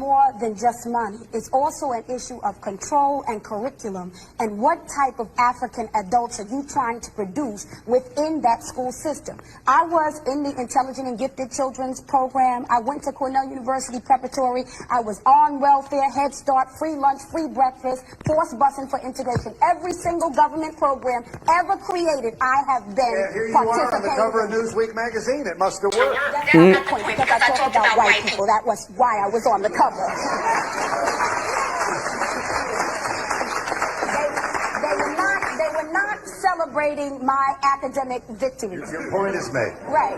more than just money. It's also an issue of control and curriculum, and what type of African adults are you trying to produce within that school system. I was in the Intelligent and Gifted Children's program. I went to Cornell University Preparatory. I was on welfare, Head Start, free lunch, free breakfast, forced busing for integration. Every single government program ever created, I have been here you are on the cover of Newsweek magazine. It must have worked. That's not the point, because I talked about white people. That was why I was on the cover. They were not celebrating my academic victories. Your point is made. Right.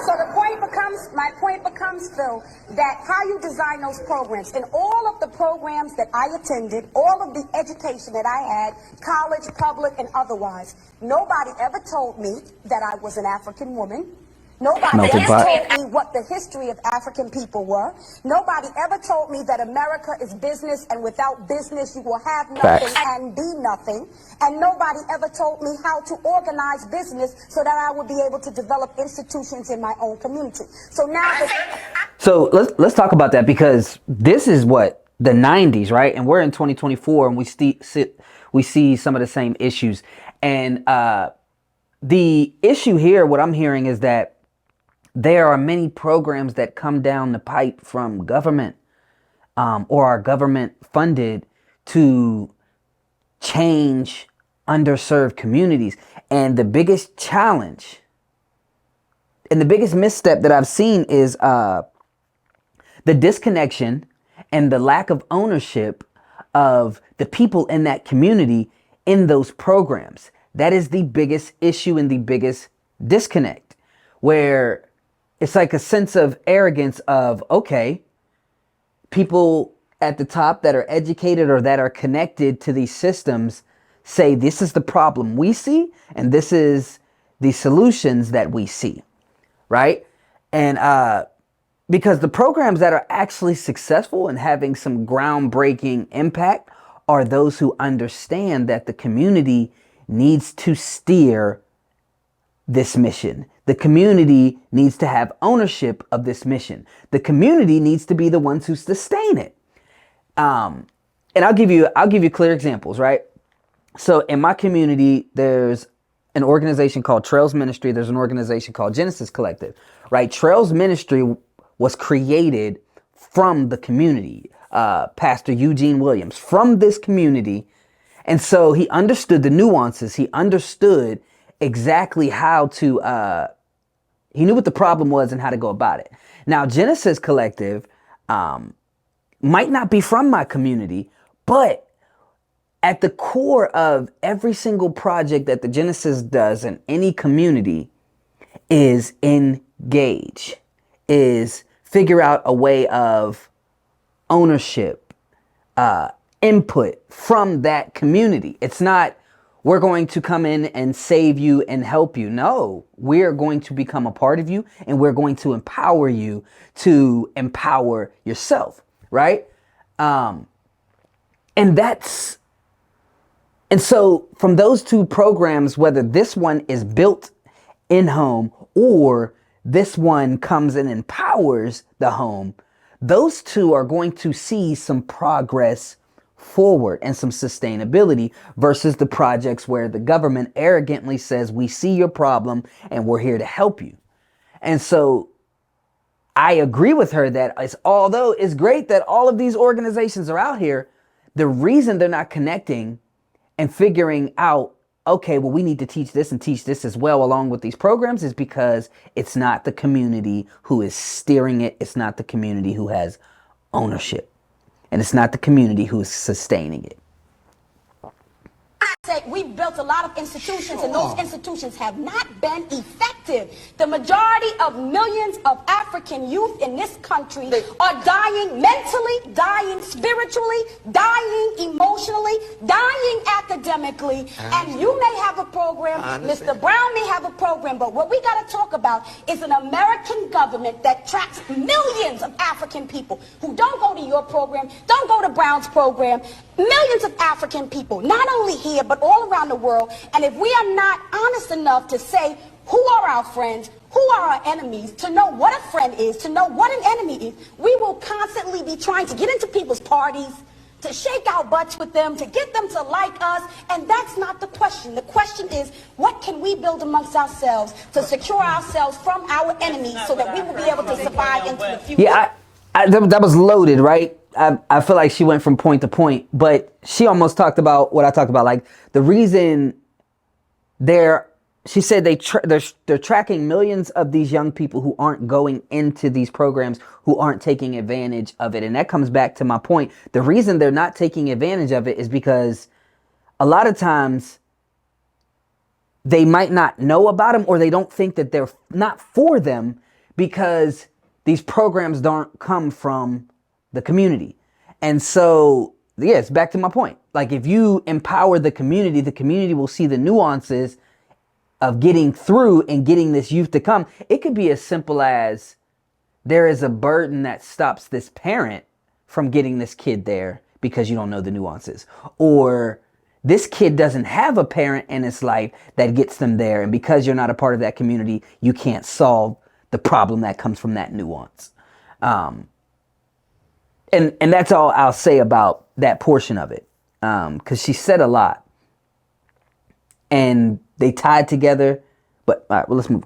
So my point becomes, Phil, that how you design those programs. In all of the programs that I attended, all of the education that I had, college, public, and otherwise, nobody ever told me that I was an African woman. Nobody ever told me what the history of African people were. Nobody ever told me that America is business, and without business you will have nothing and be nothing. And nobody ever told me how to organize business so that I would be able to develop institutions in my own community. So now... So let's talk about that, because this is what, the 90s, right? And we're in 2024, and we see some of the same issues. And the issue here, what I'm hearing is that there are many programs that come down the pipe from government or are government funded to change underserved communities. And the biggest challenge and the biggest misstep that I've seen is the disconnection and the lack of ownership of the people in that community in those programs. That is the biggest issue and the biggest disconnect, where it's like a sense of arrogance of, okay, people at the top that are educated or that are connected to these systems say this is the problem we see and this is the solutions that we see, right? And because the programs that are actually successful and having some groundbreaking impact are those who understand that the community needs to steer this mission. The community needs to have ownership of this mission. The community needs to be the ones who sustain it. And I'll give you clear examples, right? So in my community, there's an organization called Trails Ministry. There's an organization called Genesis Collective, right? Trails Ministry was created from the community. Pastor Eugene Williams from this community. And so he understood the nuances. He understood exactly how to, he knew what the problem was and how to go about it. Now, Genesis Collective might not be from my community, but at the core of every single project that the Genesis does in any community is engage, is figure out a way of ownership, input from that community. It's not, we're going to come in and save you and help you. No, we're going to become a part of you, and we're going to empower you to empower yourself, right? And so from those two programs, whether this one is built in home or this one comes and empowers the home, those two are going to see some progress forward and some sustainability versus the projects where the government arrogantly says, we see your problem and we're here to help you. And so I agree with her that although it's great that all of these organizations are out here, the reason they're not connecting and figuring out, okay, well, we need to teach this and teach this as well along with these programs is because it's not the community who is steering it. It's not the community who has ownership. And it's not the community who is sustaining it. We've built a lot of institutions, and those institutions have not been effective. The majority of millions of African youth in this country are dying mentally, dying spiritually, dying emotionally, dying academically. And you may have a program, Mr. Brown may have a program, but what we got to talk about is an American government that tracks millions of African people who don't go to your program, don't go to Brown's program. Millions of African people, not only here, but all around the world. And if we are not honest enough to say who are our friends, who are our enemies, to know what a friend is, to know what an enemy is. We will constantly be trying to get into people's parties, to shake our butts with them, to get them to like us, and that's not the question. The question is, what can we build amongst ourselves to secure ourselves from our enemies so that we will be able to survive into the future? Yeah, that was loaded, right? I feel like she went from point to point, but she almost talked about what I talked about. Like the reason she said they're tracking millions of these young people who aren't going into these programs, who aren't taking advantage of it. And that comes back to my point. The reason they're not taking advantage of it is because a lot of times they might not know about them, or they don't think that they're not for them because these programs don't come from the community. And so, yes, back to my point. Like if you empower the community will see the nuances of getting through and getting this youth to come. It could be as simple as there is a burden that stops this parent from getting this kid there because you don't know the nuances. Or this kid doesn't have a parent in his life that gets them there. And because you're not a part of that community, you can't solve the problem that comes from that nuance. And that's all I'll say about that portion of it. Because she said a lot. And they tied together. But all right, well, let's move.